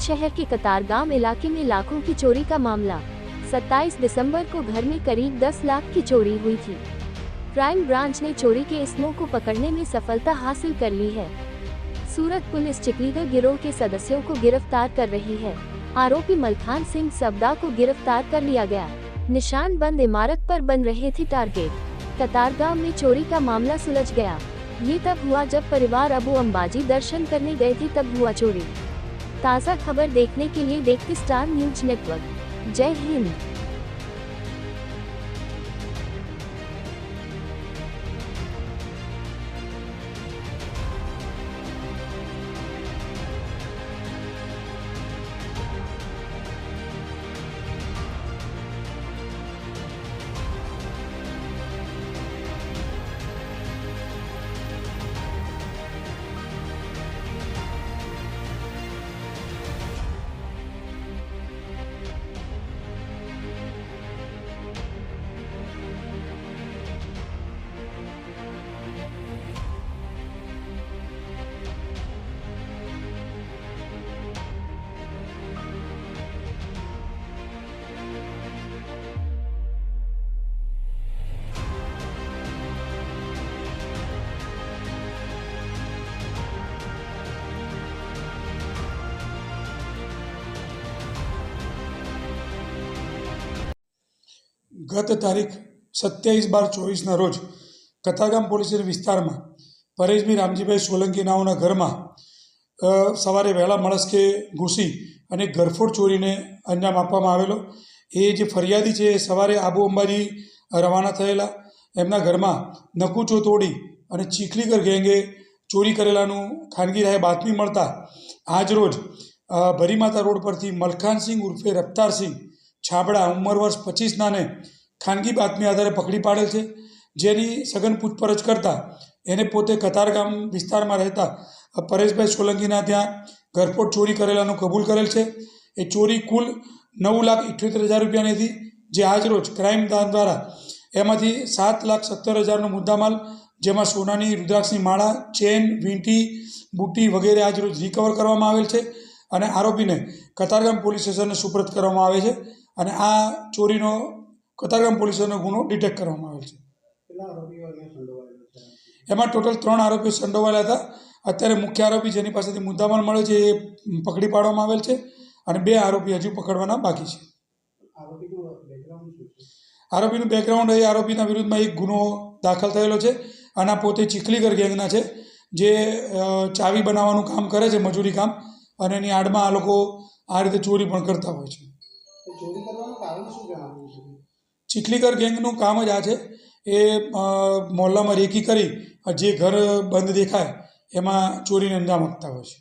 शहर के कतारगाम इलाके में लाखों की चोरी का मामला। 27 दिसंबर को घर में करीब 10 लाख की चोरी हुई थी। क्राइम ब्रांच ने चोरी के इसमों को पकड़ने में सफलता हासिल कर ली है। सूरत पुलिस चिकलीगर गिरोह के सदस्यों को गिरफ्तार कर रही है। आरोपी मलखान सिंह सबदा को गिरफ्तार कर लिया गया। निशान बंद इमारत पर बन रहे थे टारगेट। कतारगाम में चोरी का मामला सुलझ गया। ये तब हुआ जब परिवार अबू अंबाजी दर्शन करने गए थे, तब हुआ चोरी। ताज़ा खबर देखने के लिए देखते स्टार न्यूज नेटवर्क। जय हिंद। ગત તારીખ 27/12/24ના રોજ કતારગામ પોલીસ વિસ્તારમાં પરેશભાઈ રામજીભાઈ સોલંકી નાઓના ઘરમાં સવારે વહેલા મળસ્કે ઘૂસી અને ઘરફોડ ચોરીને અંજામ આપવામાં આવેલો। એ જે ફરિયાદી છે એ સવારે આબુ અંબાજી રવાના થયેલા। એમના ઘરમાં નકુચો તોડી અને ચીખલીગર ગેંગે ચોરી કરેલાનું ખાનગી રાહે બાતમી મળતા આજરોજ ભરીમાતા રોડ પરથી મલખાનસિંહ ઉર્ફે રફતારસિંહ છાબડા ઉંમર વર્ષ 25નાને ખાનગી બાતમી આધારે પકડી પાડેલ છે, જેની સઘન પૂછપરછ કરતાં એને પોતે કતારગામ વિસ્તારમાં રહેતા પરેશભાઈ સોલંકીના ત્યાં ઘરફોડ ચોરી કરેલાનું કબૂલ કરેલ છે। એ ચોરી કુલ 9,78,000 રૂપિયાની હતી, જે આજરોજ ક્રાઇમ બ્રાન્ચ દ્વારા એમાંથી 7,70,000નો મુદ્દામાલ, જેમાં સોનાની રુદ્રાક્ષની માળા, ચેન, વીંટી, બુટ્ટી વગેરે આજરોજ રિકવર કરવામાં આવેલ છે અને આરોપીને કતારગામ પોલીસ સ્ટેશનને સુપરત કરવામાં આવે છે અને આ ચોરીનો કતારગામ પોલીસ સ્ટેશનનો ગુનો ડિટેક્ટ કરવામાં આવેલ છે। એમાં ટોટલ 3 આરોપીઓ સંડોવાયેલા હતા। અત્યારે મુખ્ય આરોપી જેની પાસેથી મુદ્દામાલ મળ્યો છે એ પકડી પાડવામાં આવેલ છે અને 2 આરોપી હજુ પકડવાના બાકી છે। આરોપીનું બેકગ્રાઉન્ડ એ આરોપીના વિરુદ્ધમાં એક ગુનો દાખલ થયેલો છે અને આ પોતે ચીખલીગર ગેંગના છે, જે ચાવી બનાવવાનું કામ કરે છે, મજૂરી કામ, અને એની આડમાં આ લોકો આ રીતે ચોરી પણ કરતા હોય છે। ચીખલીગર ગેંગનું કામ જ આ છે। એ મોહલ્લામાં રેકી કરી જે ઘર બંધ દેખાય એમાં ચોરીને અંજામ આપતા હોય છે।